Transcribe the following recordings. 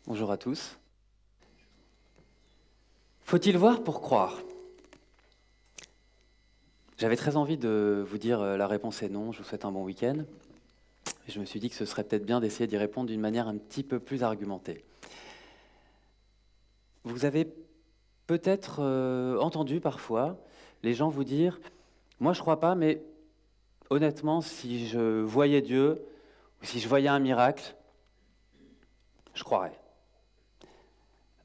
Bonjour à tous. Faut-il voir pour croire? J'avais très envie de vous dire la réponse est non, je vous souhaite un bon week-end. Et je me suis dit que ce serait peut-être bien d'essayer d'y répondre d'une manière un petit peu plus argumentée. Vous avez peut-être entendu parfois les gens vous dire « Moi je crois pas, mais honnêtement, si je voyais Dieu, ou si je voyais un miracle, je croirais. »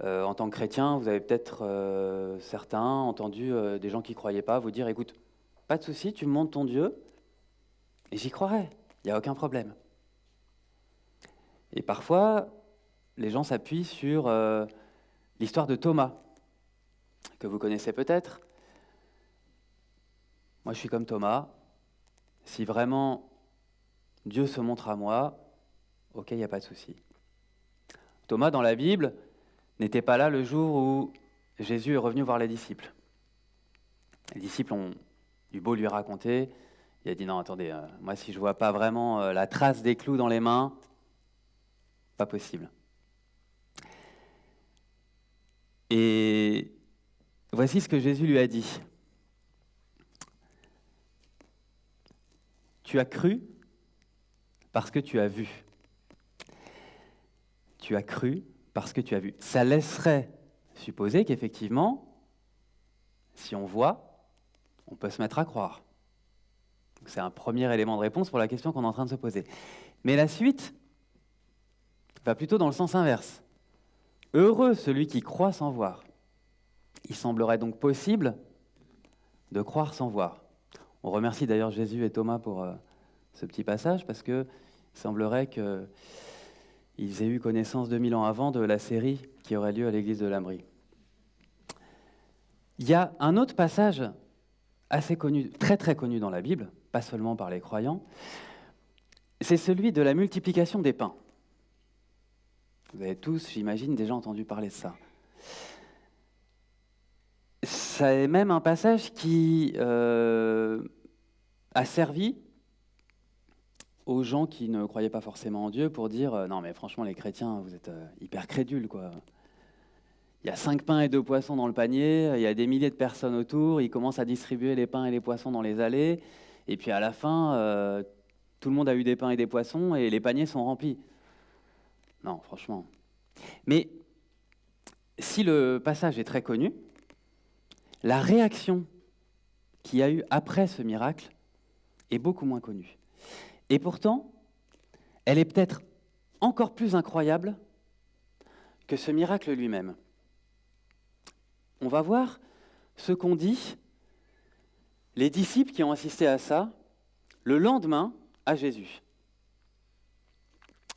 En tant que chrétien, vous avez peut-être certains entendu des gens qui ne croyaient pas vous dire « Écoute, pas de souci, tu me montres ton Dieu, et j'y croirais, il n'y a aucun problème. » Et parfois, les gens s'appuient sur l'histoire de Thomas, que vous connaissez peut-être. Moi, je suis comme Thomas. Si vraiment Dieu se montre à moi, ok, il n'y a pas de souci. Thomas, dans la Bible, n'était pas là le jour où Jésus est revenu voir les disciples. Les disciples ont eu beau lui raconter, il a dit non, attendez, moi si je ne vois pas vraiment la trace des clous dans les mains, pas possible. Et voici ce que Jésus lui a dit. Tu as cru parce que tu as vu. Tu as cru parce que tu as vu. Ça laisserait supposer qu'effectivement, si on voit, on peut se mettre à croire. C'est un premier élément de réponse pour la question qu'on est en train de se poser. Mais la suite va plutôt dans le sens inverse. Heureux celui qui croit sans voir. Il semblerait donc possible de croire sans voir. On remercie d'ailleurs Jésus et Thomas pour ce petit passage, parce qu'il semblerait qu'ils aient eu connaissance 2000 ans avant de la série qui aurait lieu à l'église de Lambry. Il y a un autre passage assez connu, très très connu dans la Bible, pas seulement par les croyants, c'est celui de la multiplication des pains. Vous avez tous, j'imagine, déjà entendu parler de ça. C'est même un passage qui a servi aux gens qui ne croyaient pas forcément en Dieu pour dire non mais franchement les chrétiens, vous êtes hyper crédules quoi. Il y a 5 pains et 2 poissons dans le panier, il y a des milliers de personnes autour, ils commencent à distribuer les pains et les poissons dans les allées, et puis à la fin, tout le monde a eu des pains et des poissons et les paniers sont remplis. Non, franchement. Mais si le passage est très connu, la réaction qu'il y a eu après ce miracle est beaucoup moins connue. Et pourtant, elle est peut-être encore plus incroyable que ce miracle lui-même. On va voir ce qu'ont dit les disciples qui ont assisté à ça le lendemain à Jésus.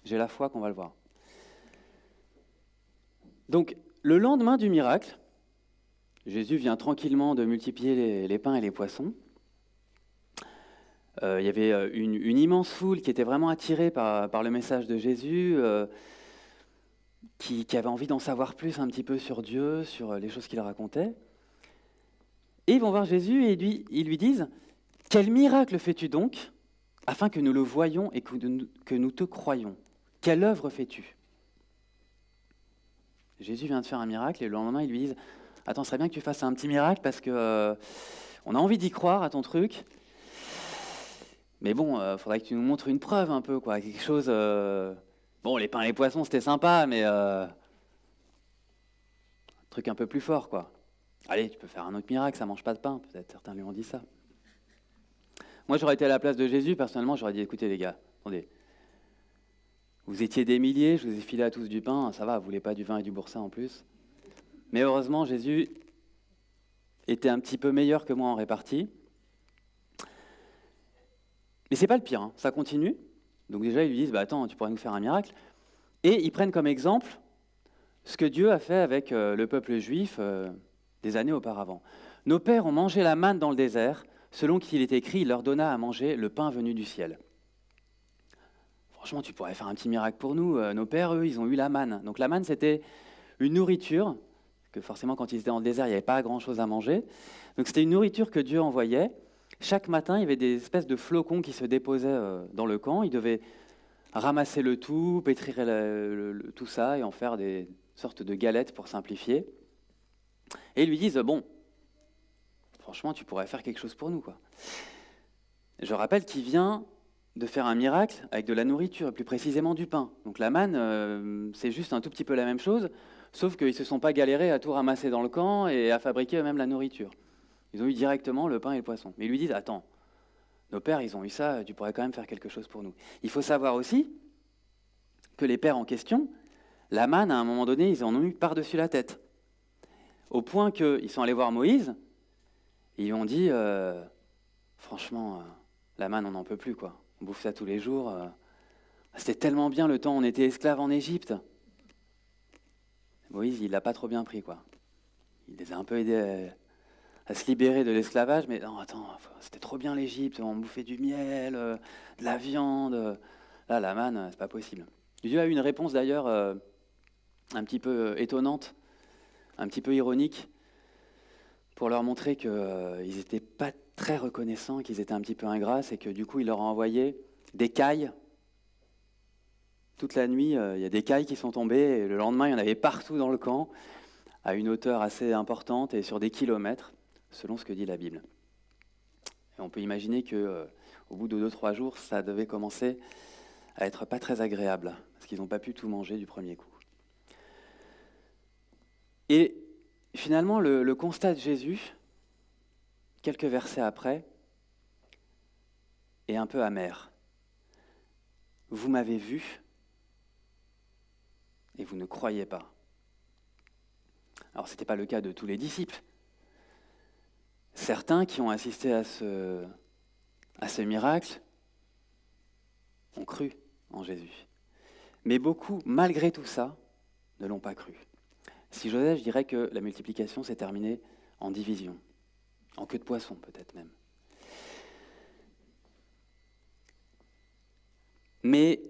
J'ai la foi qu'on va le voir. Donc, le lendemain du miracle, Jésus vient tranquillement de multiplier les pains et les poissons. Il y avait une immense foule qui était vraiment attirée par le message de Jésus, qui avait envie d'en savoir plus un petit peu sur Dieu, sur les choses qu'il racontait. Et ils vont voir Jésus et ils lui disent « Quel miracle fais-tu donc, afin que nous le voyions et que nous te croyions? Quelle œuvre fais-tu » Jésus vient de faire un miracle et le lendemain ils lui disent « Attends, ce serait bien que tu fasses un petit miracle parce que on a envie d'y croire à ton truc. Mais bon, faudrait que tu nous montres une preuve un peu, quoi, quelque chose... Bon, les pains et les poissons, c'était sympa, mais un truc un peu plus fort, quoi. Allez, tu peux faire un autre miracle, ça mange pas de pain. Peut-être certains lui ont dit ça. Moi, j'aurais été à la place de Jésus, personnellement, j'aurais dit, écoutez les gars, Attendez, vous étiez des milliers, je vous ai filé à tous du pain, ça va, vous voulez pas du vin et du boursin en plus. Mais heureusement, Jésus était un petit peu meilleur que moi en répartie. Mais c'est pas le pire, hein. Ça continue. Donc déjà, ils lui disent, attends, tu pourrais nous faire un miracle. Et ils prennent comme exemple ce que Dieu a fait avec le peuple juif des années auparavant. Nos pères ont mangé la manne dans le désert, selon qu'il est écrit, il leur donna à manger le pain venu du ciel. Franchement, tu pourrais faire un petit miracle pour nous. Nos pères, eux, ils ont eu la manne. Donc la manne, c'était une nourriture, que forcément, quand ils étaient dans le désert, il n'y avait pas grand-chose à manger. Donc c'était une nourriture que Dieu envoyait. Chaque matin, il y avait des espèces de flocons qui se déposaient dans le camp. Ils devaient ramasser le tout, pétrir tout ça et en faire des sortes de galettes pour simplifier. Et ils lui disent, bon, franchement, tu pourrais faire quelque chose pour nous, quoi. Je rappelle qu'il vient de faire un miracle avec de la nourriture, plus précisément du pain. Donc la manne, c'est juste un tout petit peu la même chose, sauf qu'ils ne se sont pas galérés à tout ramasser dans le camp et à fabriquer eux-mêmes la nourriture. Ils ont eu directement le pain et le poisson. Mais ils lui disent, attends, nos pères, ils ont eu ça, tu pourrais quand même faire quelque chose pour nous. Il faut savoir aussi que les pères en question, la manne, à un moment donné, ils en ont eu par-dessus la tête. Au point qu'ils sont allés voir Moïse, et ils lui ont dit, franchement, la manne, on n'en peut plus, quoi. On bouffe ça tous les jours. C'était tellement bien le temps où on était esclaves en Égypte. Moïse, il l'a pas trop bien pris, quoi. Il les a un peu aidés à se libérer de l'esclavage, mais non, attends, c'était trop bien l'Égypte, on bouffait du miel, de la viande. Là, la manne, c'est pas possible. Dieu a eu une réponse d'ailleurs un petit peu étonnante, un petit peu ironique, pour leur montrer qu'ils n'étaient pas très reconnaissants, qu'ils étaient un petit peu ingrats, et que du coup, il leur a envoyé des cailles. Toute la nuit, il y a des cailles qui sont tombées, et le lendemain, il y en avait partout dans le camp, à une hauteur assez importante et sur des kilomètres, selon ce que dit la Bible. Et on peut imaginer qu'au bout de 2-3 jours, ça devait commencer à être pas très agréable, parce qu'ils n'ont pas pu tout manger du premier coup. Et finalement, le constat de Jésus, quelques versets après, est un peu amer. Vous m'avez vu et vous ne croyez pas. Alors, ce n'était pas le cas de tous les disciples. Certains qui ont assisté à ce miracle ont cru en Jésus. Mais beaucoup, malgré tout ça, ne l'ont pas cru. Si j'osais, je dirais que la multiplication s'est terminée en division, en queue de poisson peut-être même. Mais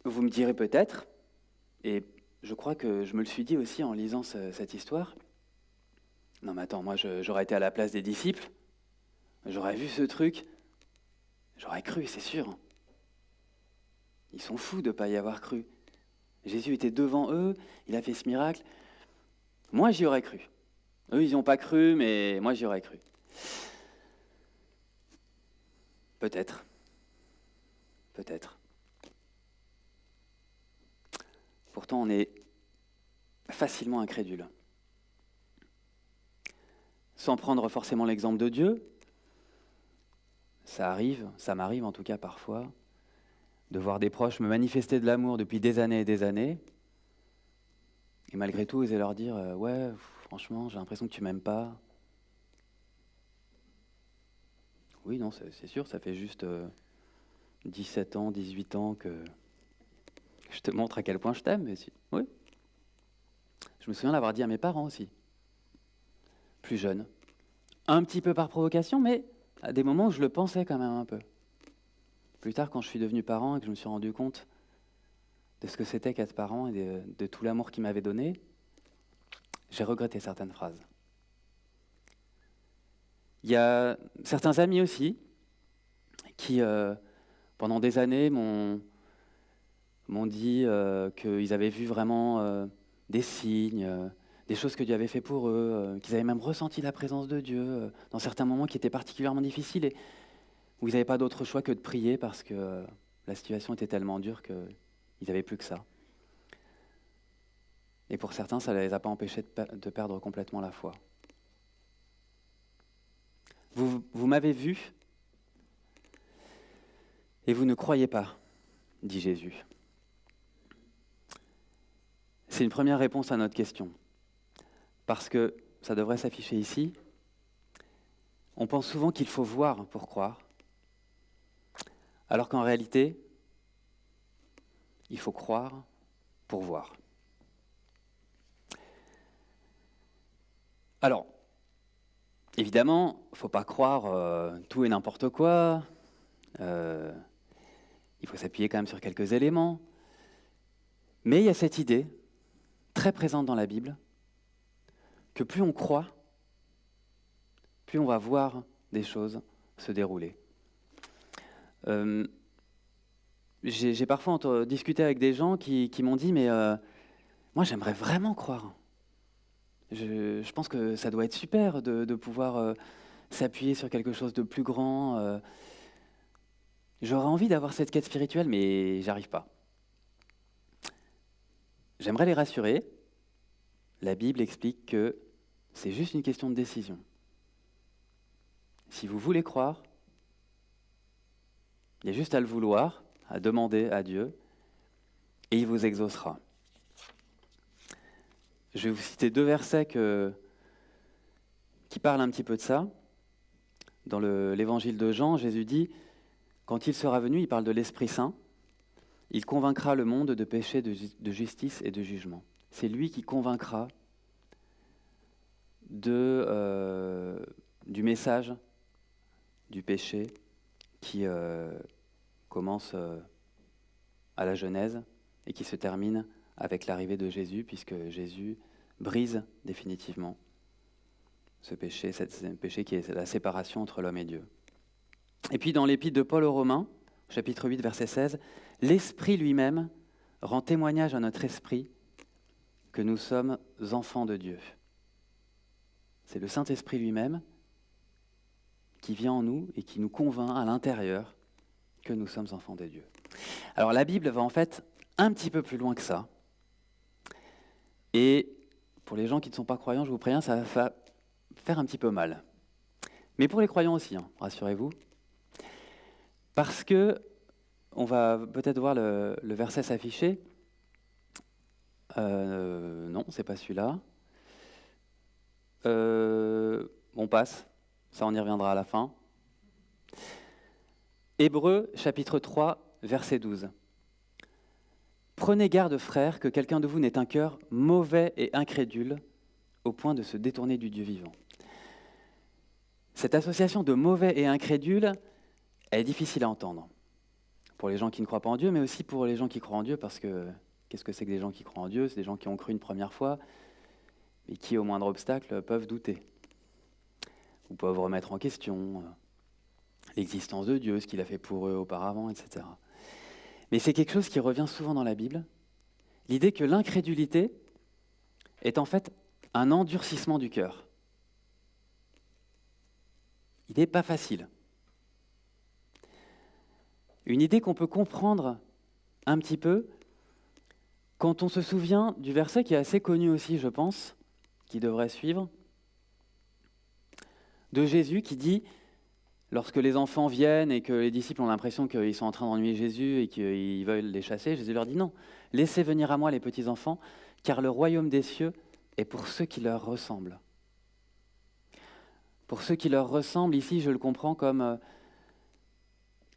vous me direz peut-être, et je crois que je me le suis dit aussi en lisant cette histoire, non mais attends, moi j'aurais été à la place des disciples, j'aurais vu ce truc, j'aurais cru, c'est sûr. Ils sont fous de ne pas y avoir cru. Jésus était devant eux, il a fait ce miracle. Moi, j'y aurais cru. Eux, ils n'y ont pas cru, mais moi, j'y aurais cru. Peut-être. Peut-être. Pourtant, on est facilement incrédule. Sans prendre forcément l'exemple de Dieu, ça m'arrive en tout cas parfois, de voir des proches me manifester de l'amour depuis des années et des années, et malgré tout, oser leur dire « Ouais, franchement, j'ai l'impression que tu m'aimes pas. » Oui, non, c'est sûr, ça fait juste 17 ans, 18 ans que je te montre à quel point je t'aime. Mais oui. Je me souviens l'avoir dit à mes parents aussi, plus jeunes. Un petit peu par provocation, mais à des moments où je le pensais quand même un peu. Plus tard, quand je suis devenu parent et que je me suis rendu compte de ce que c'était qu'être parent et de tout l'amour qu'il m'avait donné, j'ai regretté certaines phrases. Il y a certains amis aussi qui, pendant des années, m'ont dit qu'ils avaient vu vraiment des signes, des choses que Dieu avait fait pour eux, qu'ils avaient même ressenti la présence de Dieu dans certains moments qui étaient particulièrement difficiles et où ils n'avaient pas d'autre choix que de prier parce que la situation était tellement dure qu'ils n'avaient plus que ça. Et pour certains, ça ne les a pas empêchés de perdre complètement la foi. Vous m'avez vu Et vous ne croyez pas, dit Jésus. C'est une première réponse à notre question. Parce que, ça devrait s'afficher ici, on pense souvent qu'il faut voir pour croire, alors qu'en réalité, il faut croire pour voir. Alors, évidemment, il ne faut pas croire tout et n'importe quoi. Il faut s'appuyer quand même sur quelques éléments. Mais il y a cette idée, très présente dans la Bible, que plus on croit, plus on va voir des choses se dérouler. J'ai parfois discuté avec des gens qui m'ont dit « mais moi j'aimerais vraiment croire. Je pense que ça doit être super de pouvoir s'appuyer sur quelque chose de plus grand. J'aurais envie d'avoir cette quête spirituelle, mais j'arrive pas. » J'aimerais les rassurer. La Bible explique que c'est juste une question de décision. Si vous voulez croire, il y a juste à le vouloir, à demander à Dieu, et il vous exaucera. Je vais vous citer 2 versets qui parlent un petit peu de ça. Dans l'évangile de Jean, Jésus dit « Quand il sera venu, il parle de l'Esprit Saint, il convaincra le monde de péché, de justice et de jugement. » C'est lui qui convaincra du message du péché qui commence à la Genèse et qui se termine avec l'arrivée de Jésus, puisque Jésus brise définitivement ce péché qui est la séparation entre l'homme et Dieu. Et puis dans l'épître de Paul aux Romains, chapitre 8, verset 16, « L'Esprit lui-même rend témoignage à notre esprit que nous sommes enfants de Dieu. » C'est le Saint-Esprit lui-même qui vient en nous et qui nous convainc à l'intérieur que nous sommes enfants de Dieu. Alors la Bible va en fait un petit peu plus loin que ça. Et pour les gens qui ne sont pas croyants, je vous préviens, ça va faire un petit peu mal. Mais pour les croyants aussi, hein, rassurez-vous. Parce que, on va peut-être voir le verset s'afficher. Non, c'est pas celui-là. On passe, ça on y reviendra à la fin. Hébreux, chapitre 3, verset 12. Prenez garde, frères, que quelqu'un de vous n'ait un cœur mauvais et incrédule, au point de se détourner du Dieu vivant. Cette association de mauvais et incrédule, elle est difficile à entendre. Pour les gens qui ne croient pas en Dieu, mais aussi pour les gens qui croient en Dieu, parce que qu'est-ce que c'est que des gens qui croient en Dieu? C'est des gens qui ont cru une première fois, mais qui, au moindre obstacle, peuvent douter, ou peuvent remettre en question l'existence de Dieu, ce qu'il a fait pour eux auparavant, etc. Mais c'est quelque chose qui revient souvent dans la Bible, l'idée que l'incrédulité est en fait un endurcissement du cœur. Il n'est pas facile. Une idée qu'on peut comprendre un petit peu quand on se souvient du verset qui est assez connu aussi, je pense, qui devrait suivre, de Jésus qui dit, lorsque les enfants viennent et que les disciples ont l'impression qu'ils sont en train d'ennuyer Jésus et qu'ils veulent les chasser, Jésus leur dit non, laissez venir à moi les petits enfants, car le royaume des cieux est pour ceux qui leur ressemblent. Pour ceux qui leur ressemblent, ici je le comprends comme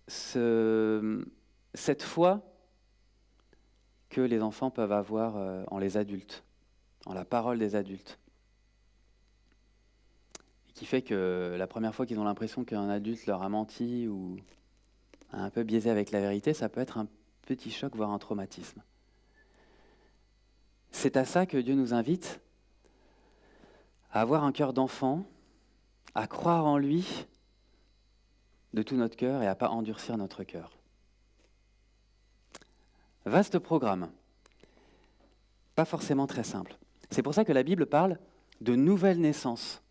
cette foi que les enfants peuvent avoir en les adultes, en la parole des adultes. Et qui fait que la première fois qu'ils ont l'impression qu'un adulte leur a menti ou a un peu biaisé avec la vérité, ça peut être un petit choc, voire un traumatisme. C'est à ça que Dieu nous invite, à avoir un cœur d'enfant, à croire en lui de tout notre cœur et à ne pas endurcir notre cœur. Vaste programme, pas forcément très simple. C'est pour ça que la Bible parle de nouvelle naissance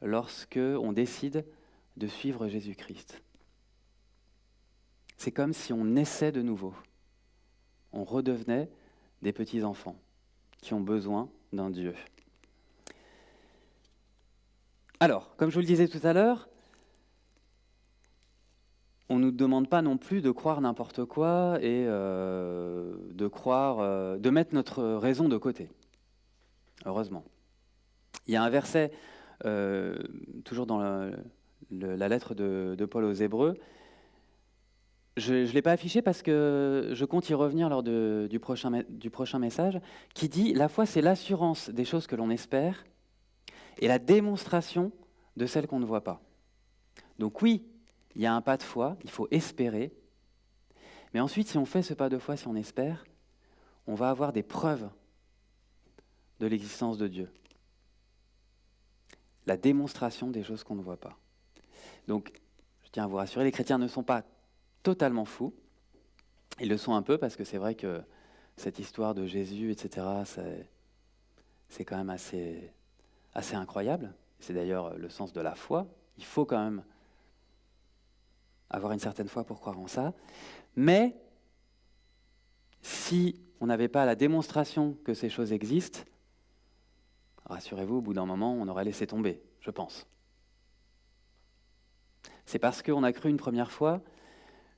lorsque on décide de suivre Jésus-Christ. C'est comme si on naissait de nouveau. On redevenait des petits-enfants qui ont besoin d'un Dieu. Alors, comme je vous le disais tout à l'heure, on ne nous demande pas non plus de croire n'importe quoi et de mettre notre raison de côté, heureusement. Il y a un verset, toujours dans la lettre de Paul aux Hébreux. Je ne l'ai pas affiché parce que je compte y revenir lors du prochain message, qui dit « La foi, c'est l'assurance des choses que l'on espère et la démonstration de celles qu'on ne voit pas. » Donc oui, il y a un pas de foi, il faut espérer. Mais ensuite, si on fait ce pas de foi, si on espère, on va avoir des preuves de l'existence de Dieu. La démonstration des choses qu'on ne voit pas. Donc, je tiens à vous rassurer, les chrétiens ne sont pas totalement fous. Ils le sont un peu parce que c'est vrai que cette histoire de Jésus, etc., c'est quand même assez incroyable. C'est d'ailleurs le sens de la foi. Il faut quand même avoir une certaine foi pour croire en ça. Mais si on n'avait pas la démonstration que ces choses existent, rassurez-vous, au bout d'un moment, on aurait laissé tomber, je pense. C'est parce qu'on a cru une première fois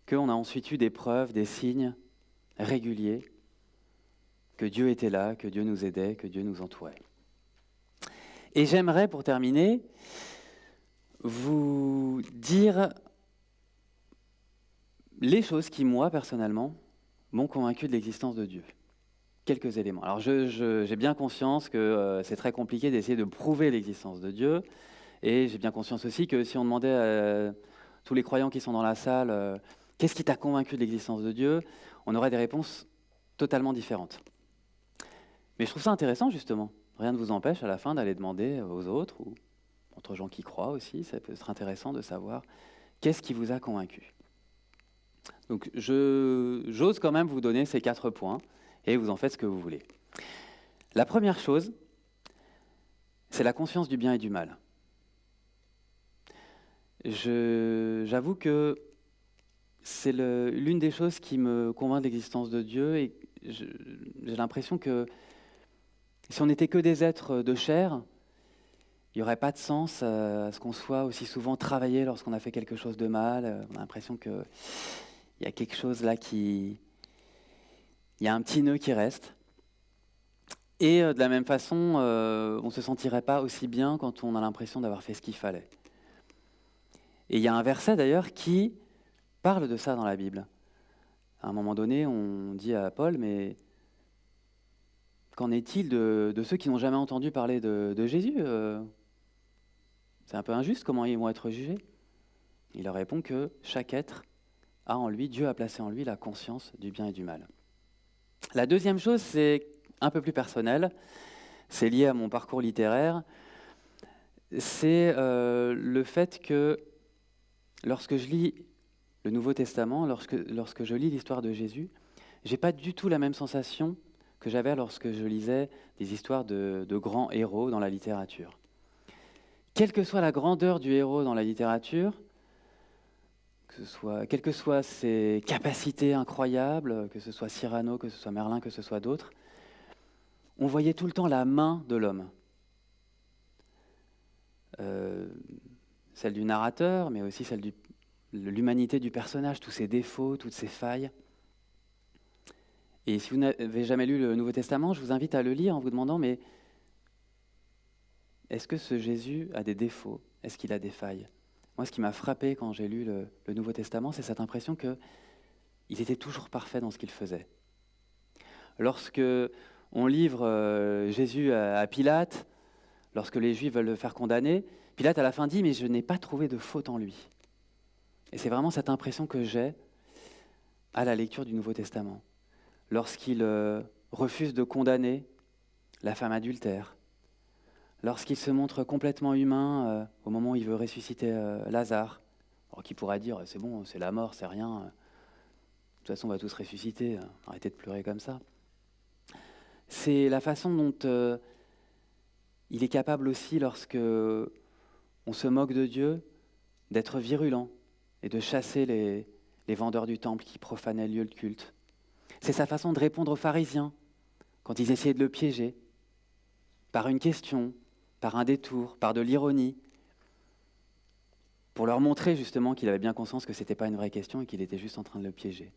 qu'on a ensuite eu des preuves, des signes réguliers, que Dieu était là, que Dieu nous aidait, que Dieu nous entourait. Et j'aimerais, pour terminer, vous dire les choses qui, moi, personnellement, m'ont convaincu de l'existence de Dieu. Quelques éléments. Alors, j'ai bien conscience que c'est très compliqué d'essayer de prouver l'existence de Dieu, et j'ai bien conscience aussi que si on demandait à tous les croyants qui sont dans la salle qu'est-ce qui t'a convaincu de l'existence de Dieu, on aurait des réponses totalement différentes. Mais je trouve ça intéressant, justement. Rien ne vous empêche à la fin d'aller demander aux autres, ou entre gens qui croient aussi, ça peut être intéressant de savoir qu'est-ce qui vous a convaincu. Donc, j'ose quand même vous donner ces 4 points, et vous en faites ce que vous voulez. La première chose, c'est la conscience du bien et du mal. J'avoue que c'est l'une des choses qui me convainc de l'existence de Dieu, et j'ai l'impression que si on n'était que des êtres de chair, il n'y aurait pas de sens à ce qu'on soit aussi souvent travaillé lorsqu'on a fait quelque chose de mal. On a l'impression qu'il y a quelque chose là il y a un petit nœud qui reste. Et de la même façon, on ne se sentirait pas aussi bien quand on a l'impression d'avoir fait ce qu'il fallait. Et il y a un verset d'ailleurs qui parle de ça dans la Bible. À un moment donné, on dit à Paul, mais qu'en est-il de ceux qui n'ont jamais entendu parler de Jésus C'est un peu injuste, comment ils vont être jugés? Il leur répond que chaque être a en lui, Dieu a placé en lui la conscience du bien et du mal. La deuxième chose, c'est un peu plus personnel, c'est lié à mon parcours littéraire, c'est le fait que lorsque je lis le Nouveau Testament, lorsque je lis l'histoire de Jésus, j'ai pas du tout la même sensation que j'avais lorsque je lisais des histoires de grands héros dans la littérature. Quelle que soit la grandeur du héros dans la littérature, quelles que soient ses capacités incroyables, que ce soit Cyrano, que ce soit Merlin, que ce soit d'autres, on voyait tout le temps la main de l'homme. Celle du narrateur, mais aussi celle de l'humanité du personnage, tous ses défauts, toutes ses failles. Et si vous n'avez jamais lu le Nouveau Testament, je vous invite à le lire en vous demandant, mais est-ce que ce Jésus a des défauts? Est-ce qu'il a des failles? Moi, ce qui m'a frappé quand j'ai lu le Nouveau Testament, c'est cette impression qu'il était toujours parfait dans ce qu'il faisait. Lorsque on livre Jésus à Pilate, lorsque les Juifs veulent le faire condamner, Pilate à la fin dit « mais je n'ai pas trouvé de faute en lui ». Et c'est vraiment cette impression que j'ai à la lecture du Nouveau Testament. Lorsqu'il refuse de condamner la femme adultère, lorsqu'il se montre complètement humain au moment où il veut ressusciter Lazare, alors qu'il pourrait dire « c'est bon, c'est la mort, c'est rien, de toute façon on va tous ressusciter, arrêtez de pleurer comme ça ». C'est la façon dont il est capable aussi, lorsque on se moque de Dieu, d'être virulent et de chasser les vendeurs du temple qui profanaient le lieu de culte. C'est sa façon de répondre aux pharisiens quand ils essayaient de le piéger, par une question, par un détour, par de l'ironie, pour leur montrer justement qu'il avait bien conscience que ce n'était pas une vraie question et qu'il était juste en train de le piéger,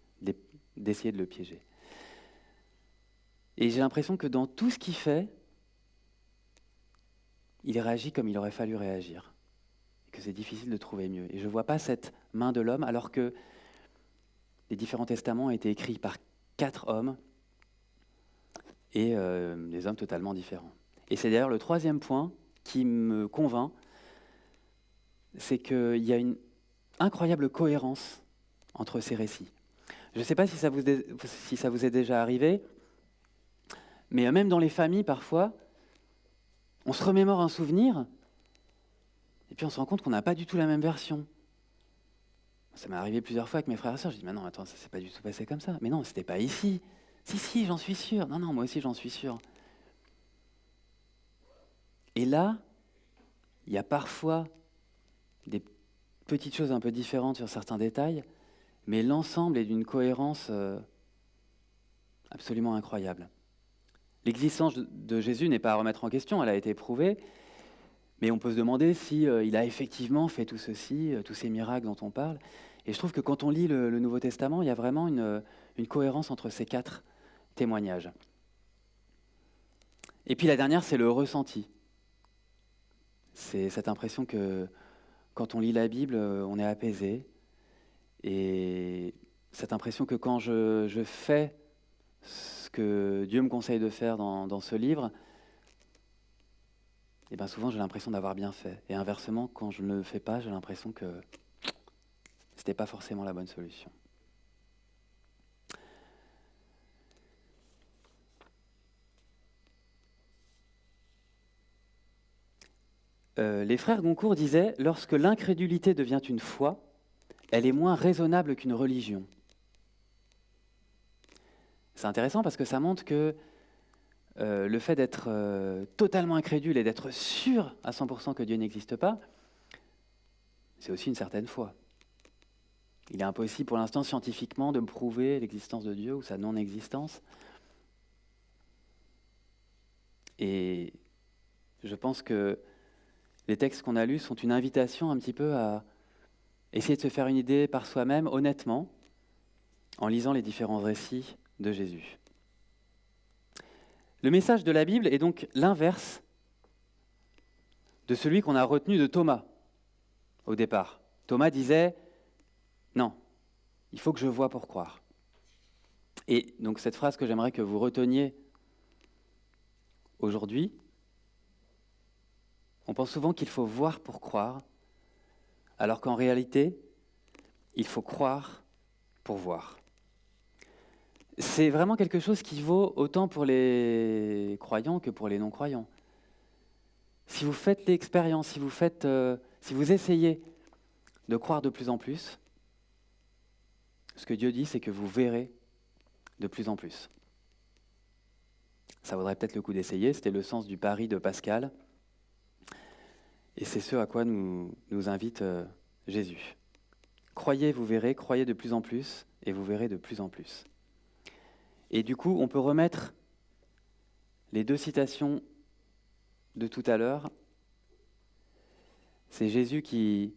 d'essayer de le piéger. Et j'ai l'impression que dans tout ce qu'il fait, il réagit comme il aurait fallu réagir, et que c'est difficile de trouver mieux. Et je ne vois pas cette main de l'homme, alors que les différents testaments ont été écrits par 4 hommes, et des hommes totalement différents. Et c'est d'ailleurs le troisième point qui me convainc, c'est qu'il y a une incroyable cohérence entre ces récits. Je ne sais pas si ça vous est déjà arrivé, mais même dans les familles, parfois, on se remémore un souvenir, et puis on se rend compte qu'on n'a pas du tout la même version. Ça m'est arrivé plusieurs fois avec mes frères et sœurs, je dis, mais non, attends, ça ne s'est pas du tout passé comme ça. Mais non, c'était pas ici. Si, j'en suis sûr. Non, moi aussi, j'en suis sûr. Et là, il y a parfois des petites choses un peu différentes sur certains détails, mais l'ensemble est d'une cohérence absolument incroyable. L'existence de Jésus n'est pas à remettre en question, elle a été prouvée, mais on peut se demander si il a effectivement fait tout ceci, tous ces miracles dont on parle. Et je trouve que quand on lit le Nouveau Testament, il y a vraiment une cohérence entre ces 4 témoignages. Et puis la dernière, c'est le ressenti. C'est cette impression que quand on lit la Bible, on est apaisé. Et cette impression que quand je fais ce que Dieu me conseille de faire dans ce livre, et bien souvent j'ai l'impression d'avoir bien fait. Et inversement, quand je ne le fais pas, j'ai l'impression que ce n'était pas forcément la bonne solution. Les frères Goncourt disaient « Lorsque l'incrédulité devient une foi, elle est moins raisonnable qu'une religion. » C'est intéressant parce que ça montre que le fait d'être totalement incrédule et d'être sûr à 100% que Dieu n'existe pas, c'est aussi une certaine foi. Il est impossible pour l'instant scientifiquement de prouver l'existence de Dieu ou sa non-existence. Et je pense que les textes qu'on a lus sont une invitation un petit peu à essayer de se faire une idée par soi-même, honnêtement, en lisant les différents récits de Jésus. Le message de la Bible est donc l'inverse de celui qu'on a retenu de Thomas au départ. Thomas disait « Non, il faut que je voie pour croire ». Et donc cette phrase que j'aimerais que vous reteniez aujourd'hui, on pense souvent qu'il faut voir pour croire, alors qu'en réalité, il faut croire pour voir. C'est vraiment quelque chose qui vaut autant pour les croyants que pour les non-croyants. Si vous faites l'expérience, si vous essayez de croire de plus en plus, ce que Dieu dit, c'est que vous verrez de plus en plus. Ça vaudrait peut-être le coup d'essayer, c'était le sens du pari de Pascal. Et c'est ce à quoi nous invite Jésus. Croyez, vous verrez, croyez de plus en plus, et vous verrez de plus en plus. Et du coup, on peut remettre les 2 citations de tout à l'heure. C'est Jésus qui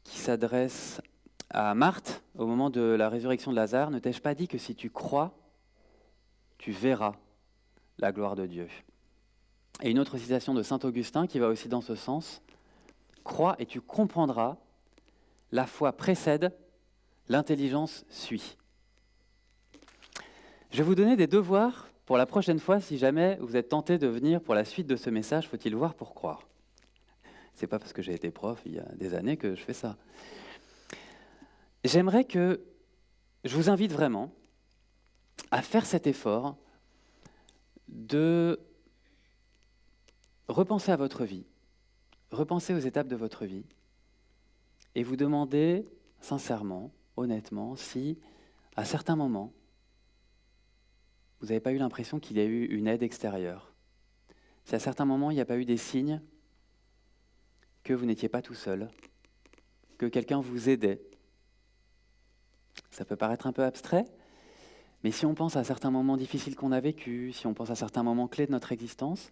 s'adresse à Marthe au moment de la résurrection de Lazare. « Ne t'ai-je pas dit que si tu crois, tu verras la gloire de Dieu ?» Et une autre citation de saint Augustin qui va aussi dans ce sens. « Crois et tu comprendras, la foi précède, l'intelligence suit. » Je vais vous donner des devoirs pour la prochaine fois si jamais vous êtes tenté de venir pour la suite de ce message, faut-il voir pour croire. C'est pas parce que j'ai été prof il y a des années que je fais ça. Je vous invite vraiment à faire cet effort de repenser à votre vie, repenser aux étapes de votre vie et vous demander sincèrement, honnêtement, si à certains moments, vous n'avez pas eu l'impression qu'il y a eu une aide extérieure. Si à certains moments, il n'y a pas eu des signes que vous n'étiez pas tout seul, que quelqu'un vous aidait. Ça peut paraître un peu abstrait, mais si on pense à certains moments difficiles qu'on a vécus, si on pense à certains moments clés de notre existence,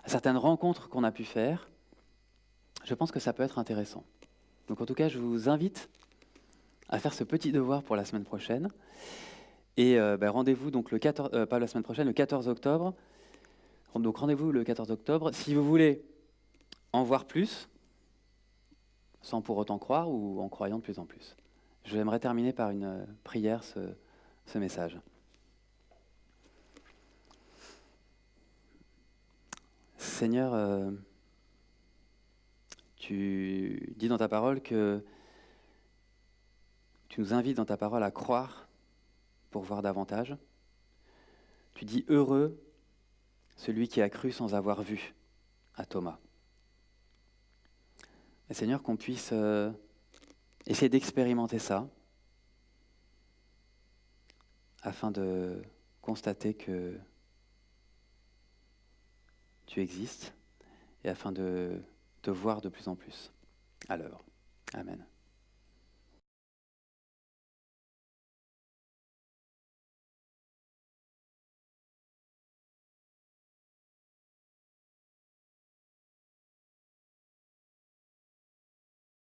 à certaines rencontres qu'on a pu faire, je pense que ça peut être intéressant. Donc en tout cas, je vous invite à faire ce petit devoir pour la semaine prochaine. Et rendez-vous donc pas la semaine prochaine, le 14 octobre. Donc rendez-vous le 14 octobre. Si vous voulez en voir plus, sans pour autant croire ou en croyant de plus en plus. J'aimerais terminer par une prière ce message. Seigneur, tu dis dans ta parole que tu nous invites dans ta parole à croire pour voir davantage. Tu dis heureux celui qui a cru sans avoir vu, à Thomas. Et Seigneur, qu'on puisse essayer d'expérimenter ça afin de constater que tu existes et afin de te voir de plus en plus à l'œuvre. Amen.